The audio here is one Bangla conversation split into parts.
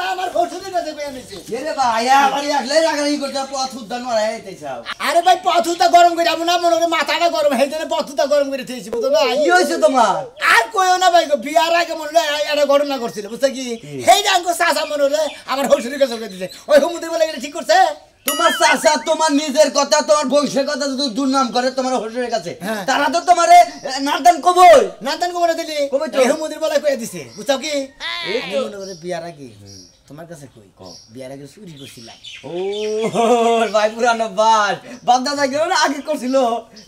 না আমার শ্বশুরের কাছে কই আনিছে এরে ভাই আমারে একলাই রাগারাগি করতে পথ উদ্ধার নড়াই আইতেছাও আরে ভাই পথুটা গরম করে আমু না মনে করে মাথাটা গরম হেজনে পথুটা গরম করে থেছি বুঝছো না কি হইছে তোমার আর কইও না ভাই বিয়ার আগে মনে হয় একটা ঘটনা করছিল বুঝছো কি সেই ডাঙ্গো চাচা মনে হলে আমার শ্বশুরের কাছে কই দিছে ওই হুমুদি বলে এটা ঠিক করছে তোমার চাচা তোমার নিজের কথা তোমার বংশের কথা যদি দুর্নাম করে তোমার শ্বশুরের কাছে তারা তো তোমারে নাদান কবই নাদান কবই দিলি কবই তো এই হুমুদির বলে কই দিছে বুঝছো কি এই মনে করে বিয়ার আগে তোমার কাছে কই বিয়ার আগে চুরি করছিলাম ও ভাই পুরানো বাস বাপদাদা গেল না আগে করছিল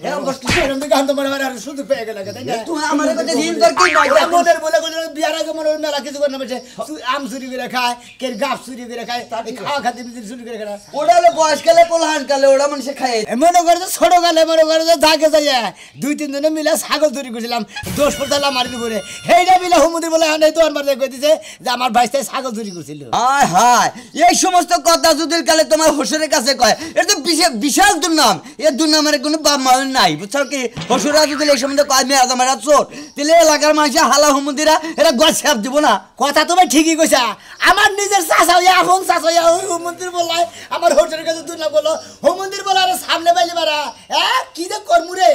এরকম কষ্ট এরকম গান তোমার আর শুধু পেয়ে গেল তাই না তুমি আমারে কথা দিন তোর কি মনের বলে বিয়ার আগে মনে মেলা কিছু করে না বসে আম চুরি করে খায় কে গাছ চুরি করে খায় খাওয়া খাতে চুরি করে খায় ওটা হলো বয়সকালে পোলাহানকালে ওরা মানুষে খায় মনে করে যে ছোট গালে মনে করে যে জাগে যাইয়া 2-3 দিনে মিলে ছাগল চুরি করছিলাম দোষ পড়তাম মারির উপরে সেইটা মিলে হুমুদির বলে আনে তো আমার কই দিছে যে আমার ভাইস্তাই ছাগল চুরি করছিল হায় হায় এই সমস্ত কথা যদি কালে তোমার শ্বশুরের কাছে কয় এটা তো বিশাল দুর্নাম এই দুর্নামের কোনো বাপ মা নাই বুঝছো কি শ্বশুরা যদি এই সম্বন্ধে কয় মেয়ে আমার চোর তাহলে এলাকার মানুষ হালা হুমুদিরা এটা গছ ছাপ দিব না কথা তুমি ঠিকই কইছা আমার নিজের চাচা হইয়া এখন চাচা হইয়া ওই হুমুদির বলাই আমার শ্বশুরের কাছে দুর্নাম বললো হুমুদির বলা আর সামনে বাইলে বারা কি যে করমু রে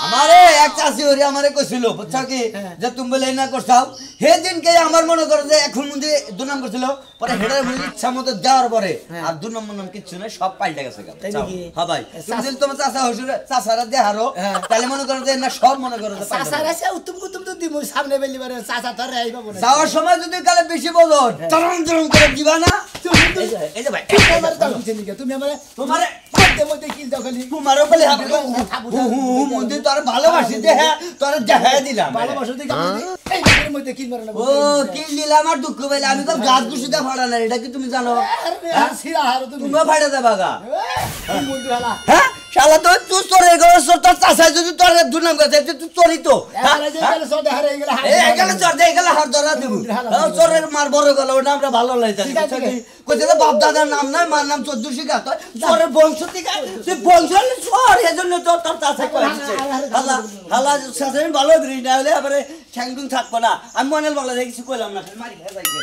আমারে এক চাষি হরি আমারে কইছিল বুঝছো কি যে তুমি বলে না করছাও সেদিনকে আমার মনে করো যে এখন মধ্যে দুর্নাম করছিল পরে হেডার বলে ইচ্ছা মতো দেওয়ার পরে আর দুর্নাম নাম কিছু না সব পাল্টে গেছে হ্যাঁ ভাই তুমি তোমার চাচা হসুরে চাচারা দেহারো তাহলে মনে করো যে না সব মনে করো যে চাচারা সে উত্তম উত্তম তো দিমু সামনে বাইলে বারা চাচা তোর আইবা বলে যাওয়ার সময় যদি কালে বেশি বোঝন তরং তরং করে দিবা না এই যে ভাই তুমি আমারে তোমারে মধ্যে কি দাও খালি তোমারও বলে মধ্যে তোর ভালোবাসি দে তোর দেখা দিলাম ভালোবাসি দে এই মধ্যে কি মারলা ও কি দিলাম আর দুঃখ পাইলে আমি তো গাছ গুছিতে ফাড়া না এটা কি তুমি জানো তুমি ফাড়া দেবা গা হ্যাঁ শালা তো তুই চোরের ঘরে চোর তোর চাষায় যদি তোর দুর্নাম করছে তুই চোরই তো এখানে চোর দিয়ে এখানে হাত ধরা দিব চোরের মার বড় গেল ওটা আমরা ভালো লাগে কইছে যে বাপ দাদার নাম নাই মার নাম 14 শিখা তো চোরের বংশ থেকে তুই বংশ চোর এজন্য তোর তোর চাষায় কইছে হালা হালা চাষায় ভালো দিই না হলে আবার ঠ্যাংটুং থাকবো না আমি মনেল বাংলা দেখি কইলাম না মারি খাই যাইছে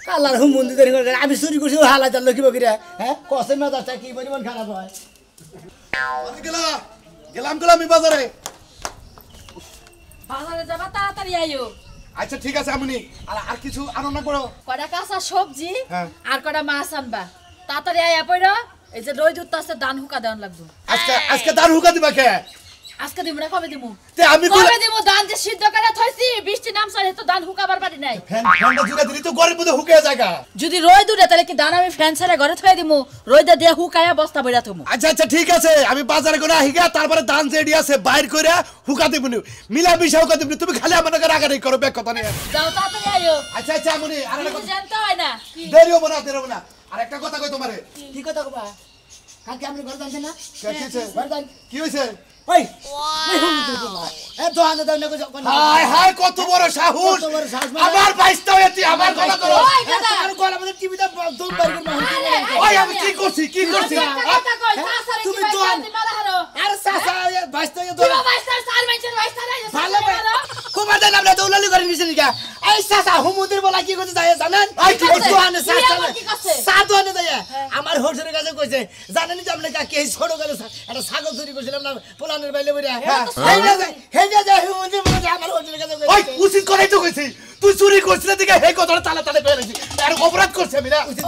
কালার হুমুন্দি করে আমি চুরি করছি হালা চাল কি বকিরা হ্যাঁ কসে মেজাজটা কি পরিমাণ খারাপ হয় গেলাম বাজারে বাজারে যাবা তাড়াতাড়ি আইও আচ্ছা ঠিক আছে আমনি আর কিছু আনো না করো কয়টা কাঁচা সবজি আর কয়টা মাছ আনবা তাড়াতাড়ি আইয়া পড়ো এই যে রোদ উঠতাছে ধান হুকা দেওয়ান লাগবে আজকে দান হুকা দিবা কে আজকে দিমু না কবে দিমু তে আমি কবে দিমু ধান যে সিদ্ধ করে থইছি বৃষ্টি নাম চলে তো ধান হুকাবার পারি নাই ফ্যানটা জুড়ে দিলি তো ঘরের মধ্যে হুকে জায়গা যদি রোদ উঠে তাহলে কি ধান আমি ফ্যান ছেড়ে ঘরে থই দিমু রোদে দিয়ে হুকায়া বস্তা বইরা থমু আচ্ছা আচ্ছা ঠিক আছে আমি বাজারে করে আহিগা তারপরে ধান যেডি আছে বাইর করে হুকা দিবনি মিলা মিশা হুকা দিবনি তুমি খালি আমার কাছে রাগারাগি করো বেক কথা নিয়ে যাও তাড়াতাড়ি আইও আচ্ছা আচ্ছা আমনি আর একটা কথা জানতে হয় না দেরি হবে না আর একটা কথা কই তোমারে কি কথা কবা কালকে আপনি ঘরে যাচ্ছেন না কি হইছে ওই এই হুমুন্দি বলা এ তো আনে দাও না কোন হায় হায় কত বড় সাহস আমার বাইস্তা হইতি আমার গলা ধরো ওই দাদা আমার গলা আমাদের টিভিতে দম বার করে ওই আমি কি করছি তুমি তো আর সাসা বাইস্তা তো ভালো কোবা দেন আমরা দৌলালি করে নিছেন কি এই সাসা হুমুন্দির বলা কি করতে যায় জানেন এই কি করতে আনে সাসা আনে যায় আমার হোসের কাছে কইছে জানেন যে আপনি কে ছোট গেল একটা ছাগল চুরি করছিলাম না পোলানের বাইলে বইরা হেজা যায় হুমুন্দির বলা আমার হোসের কাছে কইছে ওই উচিত করাই তো কইছি তুই চুরি করছিস দিকে হে কথাটা তালা তালে পেরেছি আর অপরাধ করছে আমি না উচিত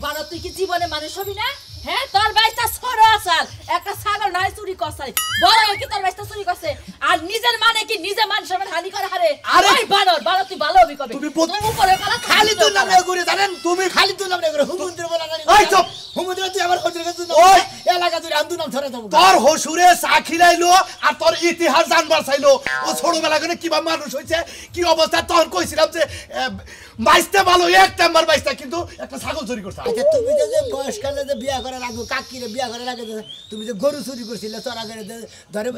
বাবা তুই কি জীবনে মানুষ হবি না হ্যাঁ তোর বাইস্তা ছোট আসাল একটা ছাগল নাই চুরি করছাই বড় কি তোর বাইস্তা চুরি করছে আর নিজের মানে কি নিজে মানুষের হানি করে হারে আরে বানর তুই ভালো হবি কবে তুমি উপরে কলা খালি তুই নাম না করে জানেন তুমি খালি তুই নাম না করে হুমুন্দির বলা না ওই চুপ হুমুন্দির তুই আমার হোসের কাছে ওই এলাকা তুই আন্দু নাম ধরে দেব তোর হসুরে সাক্ষী লাইলো আর তোর ইতিহাস জানবার চাইলো ও ছোটবেলা করে কিভাবে মানুষ হয়েছে কি অবস্থা তখন কইছিলাম যে বাইশটা ভালো এক নাম্বার বাইশটা কিন্তু একটা ছাগল চুরি করছে আচ্ছা তুমি যে বয়সকালে যে বিয়া করার আগে কাকিরে বিয়া করার আগে তুমি যে গরু চুরি করছিলে চড়া করে ধরে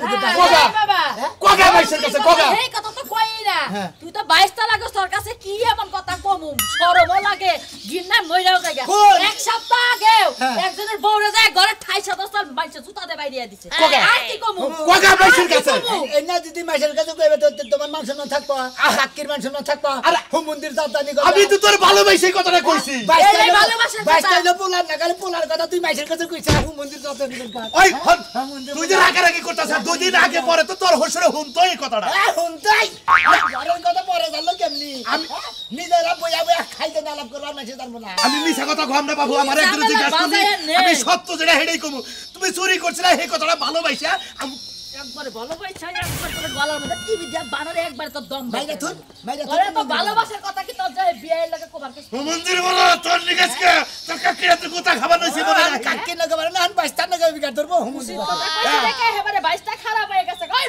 কগা বাইশের কাছে কগা এই কথা তো কই না না তুই তো 22 টা লাগো তোর কাছে কি এমন কথা কমু শরম লাগে গিন্না মইরাও জায়গা এক সপ্তাহ আগে একজনের বউরে যায় ঘরে 28 সাল মাইছে জুতা দে বাইরিয়া দিছে আর কি কমু কোকা বাইছের কাছে এনা যদি মাইশের কাছে কইবে তো তোমার মান সম্মান থাকবা সাক্ষীর মান সম্মান থাকবা হুম মন্দির যাতানি করবা আমি তো তোর ভালোবাসি কথাটা কইছি এই ভালোবাসার কথা 22 টা পোলার না খালি পোলার কথা তুই মাইশের কাছে কইছিস হুম মন্দির যাতানি করবা ওই তুই যে রাগারাগি করতাছ দুই দিন আগে পরে তো তোর হোসরে হুনতো এই কথাটা হুনতাই ঘরের কথা পরে জানলো কেমনি আমি নিজেরা বইয়া বইয়া খাইতে না লাভ করবার মাইশে জানবো না আমি মিছা কথা কম না বাবু আমার একদিন জিজ্ঞাসা করলি আমি সত্য যেটা হেডেই কমু তুমি চুরি করছিলা এই কথাটা ভালোবাসা একবারে ভালোবাসা একবার তোর গলার মধ্যে টিভি দিয়া বানারে একবার তোর দম মাইরা তুই আরে তো ভালোবাসার কথা কি তোর যায় বিয়ের লাগে কোবার কাছে মন্দির বলো তোর নিগেসকে তোর কাকে এত কথা খাবার নইছে বলে কাকে না কবার না 22 টা না কইবি কার ধরবো হুম মন্দির কথা কইছে দেখে এবারে 22 টা খারাপ হয়ে গেছে ওই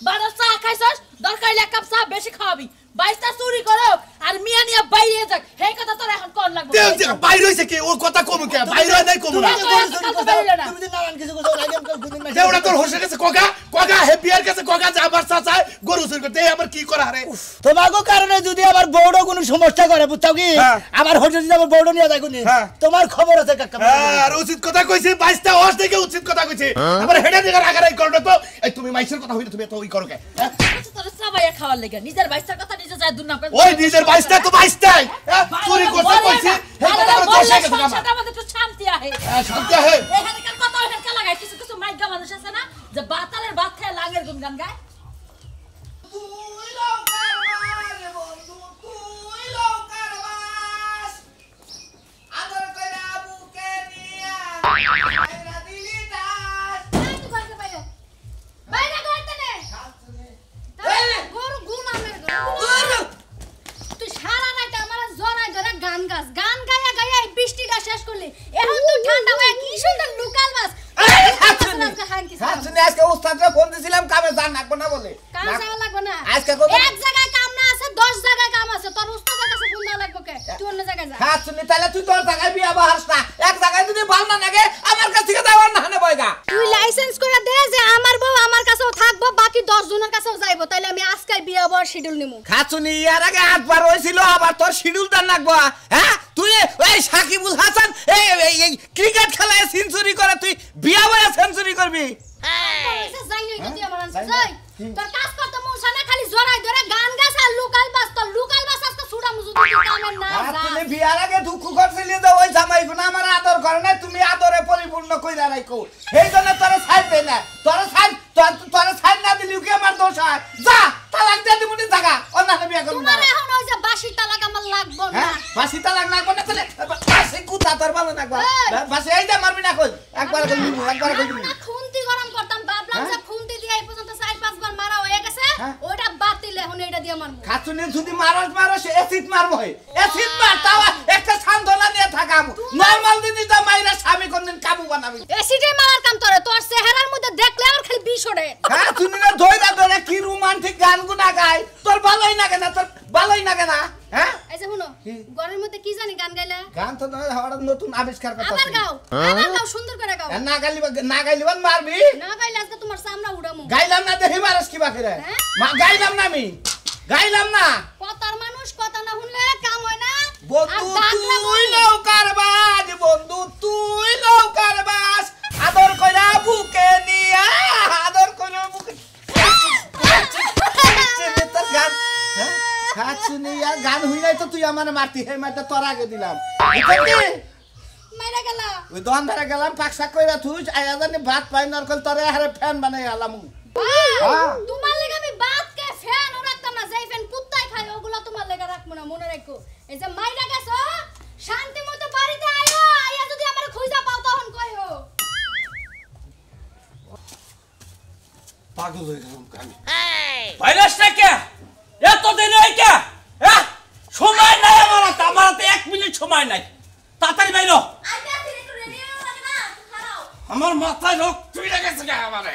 বানর চা খাইছস দরকার এক কাপ চা বেশি খাওয়াবি 22 টা চুরি করো আর মিয়া নিয়া বাইরে যাক এই কথা তোর এখন কোন লাগবে বাইরে হইছে কি ওর কথা কমু কে বাইরে নাই কমু না তুমি যে নারায়ণ কিছু কথা লাগে দুদিন মাইশে দেউড়া তোর হোসের কাছে কোকা হে বিয়ার কাছে কোকা যা আবার চাচা গরু চুরি করতে এই আবার কি করা রে তোমাগো কারণে যদি আবার বড় কোনো সমস্যা করে বুঝছাও কি আবার হোসেন যদি আবার বড় নিয়ে যায় কোনি তোমার খবর আছে কাকা আর উচিত কথা কইছি 22 টা ওয়াশ থেকে উচিত কথা কইছি আবার হেডে দিকে রাগারাই করো তো এই তুমি মাইশের কথা হইলে তুমি তো ওই করো কে তোর সবাই খাওয়ার লাগে নিজের 22 টার কথা নিজে যায় দুর্নাম করে ওই নিজের 22 টা তো 22 টাই চুরি করতে কইছি এই কথা তো দোষ আছে আমার সেটা আমাদের তো শান্তি আহে শান্তি আহে এখানকার কথা ওখানকার লাগায় কিছু কিছু মাইগা মানুষ আছে না যে বাতালের ভাত খেয়ে লাগের গুনগান গায় তুই লৌকার মাস বন্ধু তুই লৌকার মাস আদর কইরা বুকে নিয়া আইরা দিলি দাস তুই করতে পাইও বাইরে করতে নে গরু গুনামের গরু তুই সারা রাত আমার জরাই ধরে গান গায়া এই বৃষ্টিটা শেষ করলি এখন তো ঠান্ডা হয়ে কি সুন্দর লোকাল মাছ শুনে আজকে উস্তাদকে ফোন দিছিলাম কামে যান লাগবে না বলে কাম যাওয়া লাগবে না আজকে কত এক জায়গায় কাম না আছে 10 জায়গায় কাম আছে তোর উস্তাদের কাছে ফোন দেওয়া লাগবে কে তুই অন্য জায়গায় যা হ্যাঁ শুনি তাহলে তুই তোর জায়গায় বিয়া বাহাস না এক জায়গায় যদি ভালো না লাগে আমার কাছ থেকে যাওয়ার না হানে বয়গা তুই লাইসেন্স করে দে যে আমার বউ আমার কাছেও থাকবো বাকি 10 জনের কাছেও যাইবো তাহলে আমি আজকে বিয়া বর শিডিউল নিমু খাচুনি ইয়ার আগে 8 বার হইছিল আবার তোর শিডিউল দান লাগবো হ্যাঁ তুই ওই সাকিবুল হাসান এই ক্রিকেট খেলায় সেঞ্চুরি করে তুই বিয়া বয়া সেঞ্চুরি করবি যাই নই তুই আমার আনছিস যাই তোর কাজ করতে মন না খালি জরাই ধরে গান গাছ আর লোকাল বাস তোর লোকাল বাস আজকে ছুড়া মুজু তুই কামের না যা তুমি বিয়ার আগে দুঃখ করছিলি যে ওই জামাইগুনা আমার আদর করে না তুমি আদরে পরিপূর্ণ কইরা রাখো এই জন্য তোরে ছাড় দেই না তোরে ছাড় না দিলিও কি আমার দোষ হয় যা তালাক দে দিমুনি জায়গা অন্য বিয়া করব না তোমার এখন ওই যে বাসি তালাক আমার লাগবো না হ্যাঁ বাসি তালাক না কোনে তাহলে বাসি কুতা তোর ভালো না বাসি এই যে মারবি না কই একবার কই না খুনতি গরম করতাম ভাবলাম যে খুনতি দিয়ে এই পর্যন্ত 4-5 বার মারা হয়ে গেছে ওটা বাতিল এখন এটা দিয়ে মারবো খাচুনি যদি মারস এসিড মারবো এসিড মার তাও একটা সান্তনা নিয়ে থাকাম নরমাল দিনই তো মাইরা স্বামী কোনদিন কাবু বানাবি এসিডে মারার কাম তোরে তোর চেহারার মধ্যে দেখলে আমার খালি বিষ ওঠে হ্যাঁ তুমি না ধরে কি রোমান্টিক গান গুনা গায় তোর ভালোই লাগে না হ্যাঁ এই যে শুনো ঘরের মধ্যে কি জানি গান গাইলা গান তো নয় হঠাৎ নতুন আবিষ্কার করতে আমার গাও সুন্দর করে গাও না গাইলিবান মারবি না গাইলে আজকে তোমার চামড়া উড়ামু গাইলাম না দেখি মারস কি বাকি রে গাইলাম না আমি গাইলাম না কথার মানুষ কথা না শুনলে কাম হয় না বন্ধু তুই লৌকার বাজ বন্ধু তুই লৌকার বাজ আদর কইরা বুকে নিয়া আদর কইরা বুকে তোর গান হ্যাঁ খাচুনি আর গান হই নাই তো তুই আমারে মারতি হে মারতে তোর আগে দিলাম মাইরা গেলা ওই দোকান ধরে গেলাম পাকশাক কইরা তুই আয়া জানি ভাত পাই নরকল তোরে হারে ফ্যান বানাই আলাম তোমার লাগা আমি বাত কে ফ্যান রাখতাম না যেই ফ্যান কুত্তাই খায় ওগুলা তোমার লাগা রাখবো না মনে রাখো এই যে মাইরা গেছো শান্তি মতো বাড়িতে আইও আইয়া যদি আমার খুঁজা পাও তখন কইও পাগল হয়ে গেলাম আমি ভাইরাস না কে এত দিন হই কে হ্যাঁ সময় নাই আমার হাতে 1 মিনিট সময় নাই তাড়াতাড়ি বাইরো আইবা ফিরে একটু রেডি হও লাগে না খারাও আমার মাথায় রক্ত উড়ে গেছে কে আমারে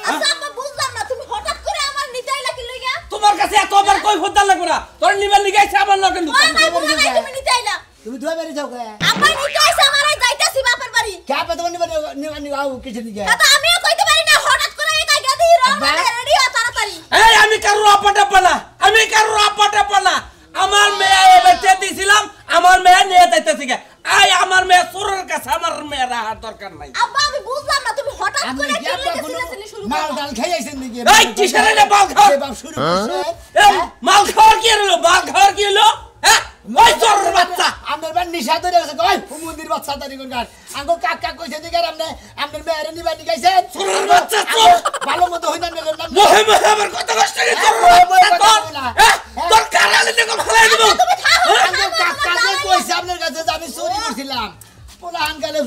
আচ্ছা আপা বুঝলাম না তুমি হঠাৎ করে আমার নিতাইলা কি লইয়া তোমার কাছে এতবার কই ফোন লাগবে না তোর নিবেন লিগাইছে আমার লগে আমার বুঝা নাই তুমি নিতাইলা তুমি দুয়া বেরি যাও কে আপা নিতাইছে আমার আই যাইতাছি বাপের বাড়ি কে আপা তোমার নিবানি আও কিছু দিকে তা আমিও কইতে পারি না হঠাৎ করে এই কাইগা দি রওনা রেডি হ তাড়াতাড়ি এই আমি কারো অপটা না আমি দরকার নাই আব্বা আমি বুঝলাম না তুমি হঠাৎ আপনি করে কি আব্বা কোনো চিল্লাচিল্লি শুরু মাল করো ডাল খাইছেন নাকি এই কিসের এটা মাল খাওয়া? যে বাপ শুরু করছে এই মাল খাওয়ার কি হলো মাল খাওয়ার কি হলো হ্যাঁ ওই চোরের বাচ্চা আমার বান নিশা ধরে গেছে কই হুমুন্দির বাচ্চা তারি কোন গান আঙ্গো কাকা কইছে দিগার আপনি আপনার মেয়েরে নিবা নি গাইছেন চোরের বাচ্চা চোর ভালো মতো হইনা নিলেন না মোহে মোহে আমার কত কষ্ট রে তোর কারালে দেখো ফেলাই দেব আঙ্গো কাকা যে কইছে আপনার কাছে যে আমি চুরি করছিলাম পোলাহান গালে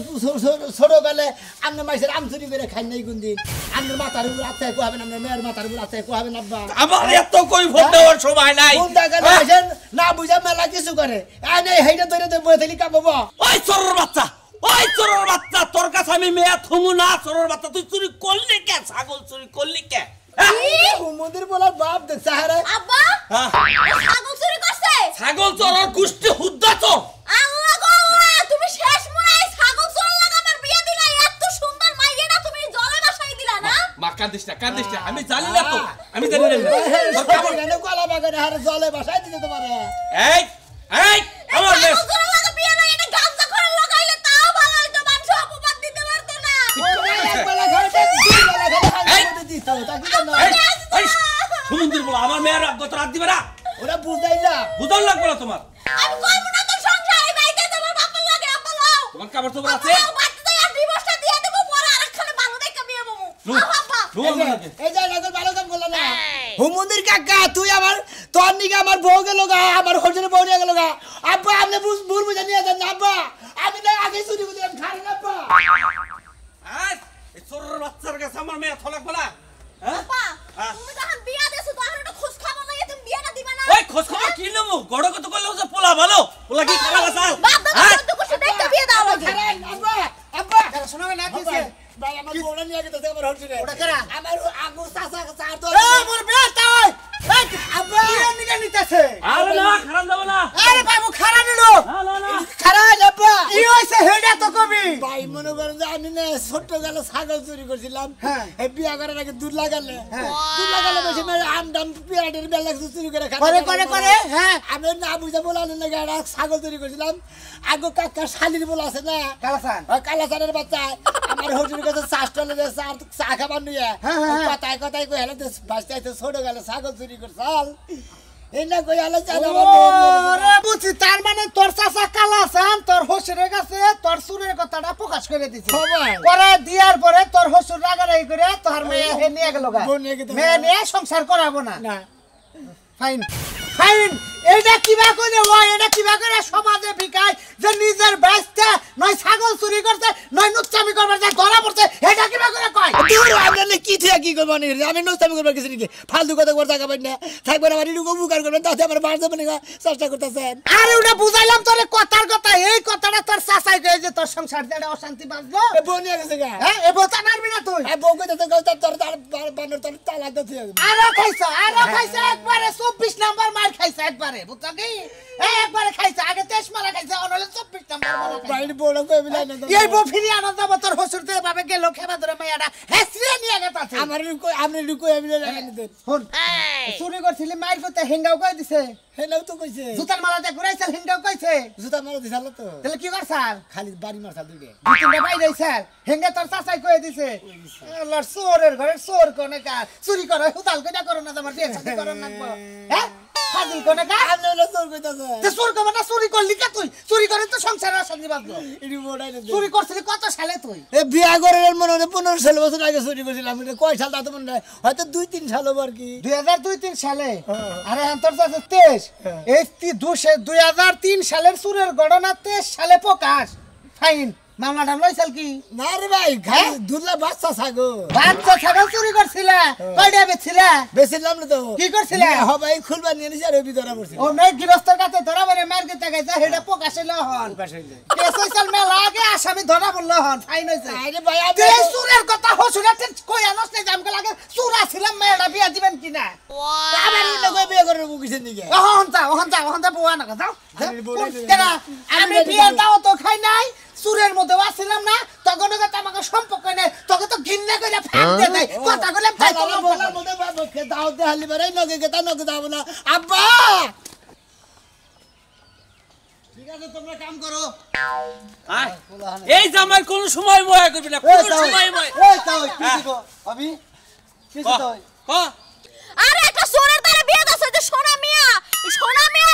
ছোট গালে আপনি মাইসের আম চুরি করে খাই নাই কোন দিন আপনার মাথার উপর আত্মায় কোহাবেন আপনার মেয়ের মাথার উপর আত্মায় কোহাবেন আব্বা আমার এত কই ফোন দেওয়ার সময় নাই কোন টাকা মাইসের না বুঝা মেলা কিছু করে আই নাই হেইটা ধরে তো বই থেলি কামাবো ওই চোরের বাচ্চা তোর কাছে আমি মেয়া থুমু না চোরের বাচ্চা তুই চুরি করলি কে ছাগল চুরি করলি কে হুমুন্দির বলার বাপ দেখছ হারে আব্বা ও ছাগল চুরি করছে ছাগল চোরের কুষ্টি হুদ্দা চোর আল্লাহ গো আল্লাহ তুমি শেষ মনে ছাগল চোর লাগা আমার বিয়ে দিলা এত সুন্দর মাইয়েটা তুমি জলে বাসাই দিলা না মা কাঁদিস না আমি জানি না তো আমি জানি না তোর কাপড় কেন কলা বাগানে হারে জলে বাসায় দিতে তোমারে এই আমার মেয়ে ছাগল চোর লাগা বিয়ে না এটা গাঁজা করে লাগাইলে তাও ভালো হইতো মানুষ অপবাদ দিতে পারতো না একবেলা খাইতে দুবেলা খাইতে দিতে তা কি জানো এই সমুদ্র বল আমার মেয়ের গত রাত দিবে না ওরা বুঝাইলা বুঝার লাগবে না তোমার আমি করব না তো সংসার এই বাইতে তোমার বাপের লাগে আপা লাও তোমার কাপড় চোপড় আছে বাচ্চা তো আর ডিভোর্সটা দিয়ে দেব পরে আরেকখানে ভালো দেখে বিয়ে বমু আপা এই যে লাগল ভালো কাম করলা না হুমুন্দির কাকা তুই আমার তোর নিকে আমার বউ গেল গা আমার হোটেলে বউ নিয়ে গেল গা আব্বা আপনি ভুল বুঝে নিয়ে যান না আব্বা আমি না আগে চুরি করে খাই না আব্বা এই চোরের বাচ্চার কাছে আমার মেয়ে থ লাগবে না হ্যাঁ আপা তুমি যখন বিয়ে দেছো তখন একটু খোঁজ খবর লইয়া তুমি বিয়েটা দিবা না ওই খোঁজ খবর কি নেবো গড় কত করলে যে পোলা ভালো পোলা কি খারাপ আছে বাপ দাদা তো কিছু দেখতে বিয়ে দাও লাগে আব্বা আব্বা শোনাবে না কিছে ভাই আমার বউটা নিয়ে গেছে আমার হোটেলে ওটা কারা? আমার আঙ্গুর চাচা চার তো মোর বেটা ওই আব্বা কি নিকে নিতেছে আরে না খারাপ দেব না আরে বাবু খারা নিলো না খারাপ আব্বা কি হইছে হেডা তো কবি ভাই মনে করেন যে আমি না ছোট্ট গেলে ছাগল চুরি করছিলাম এই বিয়া করার আগে দুধ লাগালে বেশি মেরে আম ডাম পিয়াটের বেলা চুরি করে করে হ্যাঁ আমি না বুঝে বলালেন না একটা ছাগল চুরি করছিলাম আগে কাকা শালির বলা আছে না কালাসান কালাসানের বাচ্চা আমার হোটেলের কাছে চাষটলে চা খাবার নিয়ে কথায় কথায় কই হেলে বাঁচতে ছোট গেলে ছাগল চুরি করছাল এই না কই হেলে চাল ওরে বুঝি তার মানে তোর চাচা কালাসান তোর হসুরের কাছে তোর সুরের কথাটা প্রকাশ করে দিছে পরে দিয়ার পরে তোর হসুর রাগারাগি করে তোর মেয়ে হে নিয়ে গেল গা মেয়ে নিয়ে সংসার করাবো না না ফাইন ফাইন এটা কিবা করে ওই এটা কিবা করে সমাজে বিকায় যে নিজের ব্যস্তা নয় ছাগল চুরি করতে নয় নুচ্চামি করবার যায় ধরা পড়ছে এটা কিবা করে কয় দূর আপনারা কি থেকে কি করব নি আমি নষ্টামি করব কিছু নাকি ফালতু কথা করে টাকা পাই না থাকবেন আমার একটু উপকার করবেন তাতে আমার বাড়ি যাবেন চেষ্টা করতেছেন আরে ওটা বুঝাইলাম তোরে কথার কথা এই কথাটা তোর চাচাই কই যে তোর সংসার দিয়ে অশান্তি বাঁচলো বউ নিয়ে গেছে গা হ্যাঁ এ বতা নারবি না তুই বউ কইতে তোর বানর তোর তালাক দিতে আরে খাইছে একবারে 24 নাম্বার মার খাইছে একবারে বুঝছ কি একবারে খাইছে আগে 23 মারা খাইছে অনলে 24 নাম্বার মারা খাইছে বাইরে বড় কই বিলাই না এই বউ ফিরি আনা যাব তোর হসুরতে ভাবে গেল খেবা ধরে মাইয়াটা হেসরে নিয়ে গেতাছে আমার কই আপনি কই বিলাই লাগানি দেন শুন চুরি করছিলি মাইর করতে হেঙ্গাও কই দিছে হেনাও তো কইছে জুতার মালাতে ঘুরাইছাল হেঙ্গাও কইছে জুতা মারা দিছাল তো তাহলে কি করছাল খালি বাড়ি মারছাল দুইটা দুই তিনটা পাই যাইছাল হেঙ্গা তোর চাচাই কই দিছে আল্লাহর চোরের ঘরে চোর কোনে কা চুরি করে হুতাল কইটা করো না তোমার বিয়ে শাদি করো না হ্যাঁ ফাজিল কোনে কা আপনি হলো চোর কইতাছে তে চোর কবে না চুরি করলি কা তুই চুরি করে তো সংসারে অশান্তি বাঁধলো ইডি বড়াই না চুরি করছিলি কত সালে তুই এ বিয়া করে মনে হয় 15-16 বছর আগে চুরি করছিলাম কয় সাল তা তো মনে হয় হয়তো 2-3 সাল হবে আর কি 2002-3 সালে আরে আন্তর্জাতিক 23 এই 2003 সালের চুরের ঘটনা 23 সালে প্রকাশ ফাইন মামলাটা লইছাল কি না রে ভাই খালি দুধলা বাচ্চা ছাগল বাচ্চা ছাগল চুরি করছিলা কয়টা বেছিলা বেশিলাম না তো কি করছিলা হ ভাই খুলবা নিয়ে নিছি আর ভিতরে পড়ছি ও নাই গৃহস্থর কাছে ধরা বলে মার কে টাকা যা হেডা প্রকাশ হইলো হন কেস হইছাল মেলা আগে আসামি ধরা পড়লো হন ফাইন হইছে আরে ভাই আমি তুই চুরের কথা হসুরাতে কই আনস নাই জামকে লাগে চুরা ছিলাম মেয়েটা বিয়া দিবেন কিনা আমার না কই বিয়া করে বুকিছে নিকে ওহন যা বুয়া না যাও কেনা আমি বিয়া দাও তো খাই নাই চুরের মধ্যে আসছিলাম না তখন তো আমাকে সম্পর্ক নাই তোকে তো ঘৃণা করে ফেক দে নাই কথা বলে ভাই বলা বলতে বাবা কে দাও দে হালি বারে নগে কে তা নগে দাও না আব্বা ঠিক আছে তোমরা কাম করো আয়, এই জামাই কোন সময় ময়া করবি না কোন সময় ময়া এই তাও কি দিগো আমি কিছু তাই ক আরে একটা সোনার দ্বারা বিয়ে দাও যে সোনা মিয়া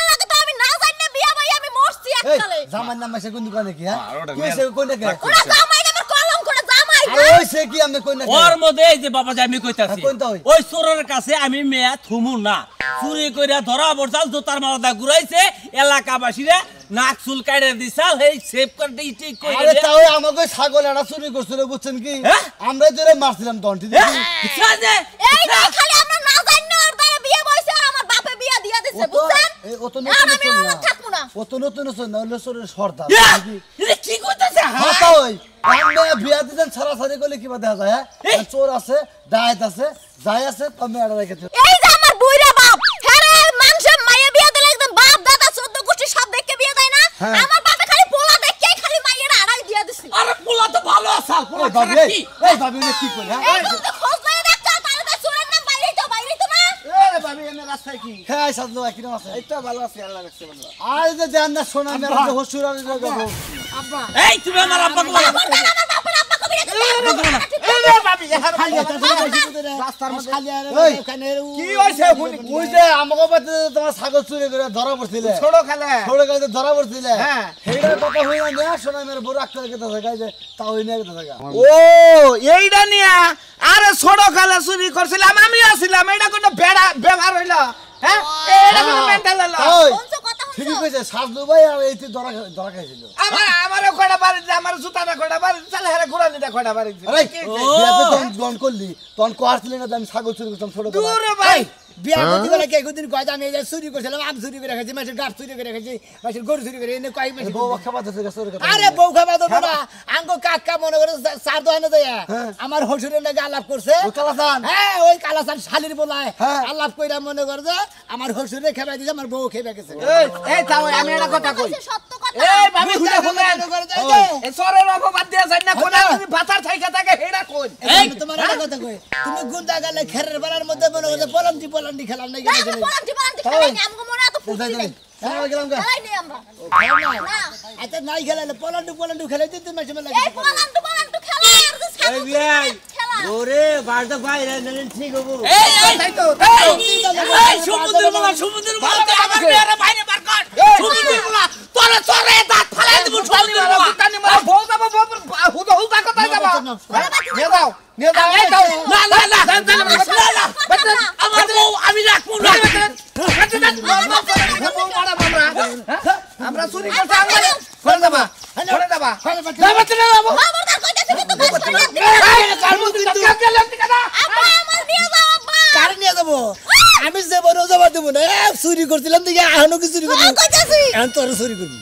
লাগে তো আমি না জানি বিয়ে ভাই আমি মরছি এককালে জামাই নাম আছে কোন দোকানে কি হ্যাঁ কি সে কোন দেখে ওরা জামাই নামের কলম করে জামাই ওই সে কি আমি কোন দেখে ওর মধ্যে এই যে বাবা যে আমি কইতাছি কোনটা ওই? ওই চোরের কাছে আমি মেয়া থুমু না চুরি কইরা ধরা বড়জাল জোতার মালাদা ঘুরাইছে এলাকাবাসীরা নাক চুল কাইড়া দিছাল এই সেভ করে দেই ঠিক কইরা আরে তাও আমাকে ছাগল এড়া চুরি করছিল বুঝছেন কি হ্যাঁ? আমরা জোরে মারছিলাম দন্টি হ্যাঁ? বুঝছেন? এই না খালি আমরা না জানি আর দ্বারা বিয়ে বইছে আর আমার বাপে বিয়ে দিয়া দিছে বুঝছেন ও তো আর নতুন আমি না আর থাকবো না ও তো নতুন না হলো সরের সর্দার ইয়া! এটা কি কইতাছে হ্যাঁ হাতা ওই আমরা বিয়া দিতেন ছাড়াছাড়ি করলে কি দেখা যায় হ্যাঁ চোর আছে ডায়েত আছে যাই আছে তুমি এড়া রেখেছো এই যে আমার বুইরা বাপ হ্যারে মানুষের মাইয়া বিয়ে দিলে একদম বাপ দাদা 14 গোষ্ঠী সব দেখকে বিয়ে দেয় না হ্যাঁ। আমার বাপে খালি পোলা দেখকেই খালি মাইয়ারা আড়াই দিয়া দিছে আরে পোলা তো ভালো আছে পোলা এই ভাবি খারাপ কি এই ভাবি উনি কি কই হ্যাঁ এই তুমি তো খোঁজ লয়ে দেখছো তাহলে তো চোরের নাম বাইরেই তো না আরে ভাবি এনে রাস্তায় কি হ্যাঁ সাজলো কি নাম আছে এই তো ভালো আছে আল্লাহ রাখছে ভালো আর যে জান না সোনা মেরা যে হসুর আর গো আব্বা এই তুমি আমার আব্বা কো আমার বাপের আব্বা কবি রেখে রাস্তার মধ্যে ওই, ওখানে কি হইছে ওই যে আমাকে বাতে তোমার ছাগল চুরি করে ধরা পড়ছিলে ছোট খেলে ছোট গাইতে ধরা পড়ছিলে হ্যাঁ। সেইটার কথা হই না সোনা মেরা বড় আক্তার কেটে থাকে যে তাও নিয়ে কেটে থাকে ও এইটা নিয়া আরে ছোট খেলা চুরি করছিলাম আমি আসছিলাম এটা কোনো বেড়া ব্যবহার হইল হ্যাঁ এটা কোনো মেন্টাল হইল ওই কোন কথা ঠিকই হচ্ছে কইছে সাজলু ভাই আর এইতে ধরা ধরা খাইছিল আমার কয়টা বাড়ি আমার জুতাটা কয়টা বাড়ি চালে হেরে ঘুরানিটা কয়টা বাড়ি আরে বিয়াতে তখন করলি তখন কোয়ারছিলি না যে আমি ছাগল চুরি করতাম ছোট দূর ভাই বিয়া করতে গেলে কে একদিন কয় আমি এই যে চুরি করছিলাম আম চুরি করে খাইছি মাছের গাছ চুরি করে খাইছি মাছের গরু চুরি করে এনে কয় মাসে বউ খাবার দিতে গেছে ওর কথা আরে বউ খাবা দেবো না আঙ্গো কাকা মনে করে চার দোকানে যায় হ্যাঁ। আমার হসুরের নাকি আলাপ করছে ও কালাসান হ্যাঁ ওই কালাসান শালির বলায় হ্যাঁ। আলাপ কইরা মনে করে যে আমার হসুরে খেবা দিছে আমার বউ খেবা গেছে এই তাও আমি একটা কথা কই সত্য কথা এই ভাবি হুদা হুদা মনে করে যায় যে, এই সরের অপবাদ দিয়া যায় না কোন তুমি ভাতার থাইকা থাকে হেডা কোন এই তোমার একটা কথা কই তুমি গুন্ডা গেলে খেরের বেলার মধ্যে মনে করে পলান্টি খেলাম নাই গেছে পলান্টি খেলাই আমগো মনে এত ফুর্তি যাই নাই হ্যাঁ গেলাম গা খেলাই নেই আমরা না আচ্ছা নাই খেলালে পলান্টু খেলাই দিতে মাসে মেলা এই পলান্টু খেলা আর যে ছাগল খেলা ওরে বাড়দা বাইরে নিলেন ঠিক হবো এই তাই তো এই সমুদ্রের মালা তুই আমার মেয়েরা বাইরে বার কর সমুদ্রের মালা তোরে তোরে দাঁত ফালাই দেব সমুদ্রের মালা কানি মারা বউ যাব হুদা হুদা কথা যাব নিয়ে যাও এই দাও না না না না আমার বউ আমি রাখবো না আমরা চুরি করতে করে দেবা খবরদার কইতাছি কিন্তু বেশ করে আব্বা আমার নিয়ে যাও আব্বা কার নিয়ে যাবো আমি যে বড় জবাব দেবো না চুরি করছিলাম দেখে আহনো কি চুরি করবি কইতাছি এখন তোর চুরি করবি